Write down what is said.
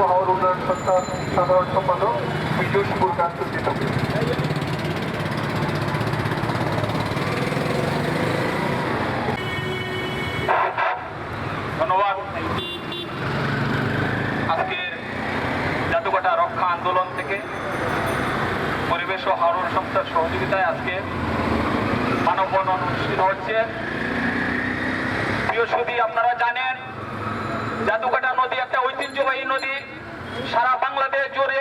ও হাওর উন্নয়ন সংস্থার সাধারণ সম্পাদক বিজয় শিবুর কার্যচিত। ধন্যবাদ। আজকের জাদুঘাটা রক্ষা আন্দোলন থেকে পরিবেশ ও হাওর সংস্থার সহযোগিতায় আজকে মানববন্ধন অনুষ্ঠিত হচ্ছে। প্রিয় সুধী, আপনারা জানেন জাদুঘাটা নদী একটা ঐতিহ্যবাহী নদী, সারা বাংলাদেশ জুড়ে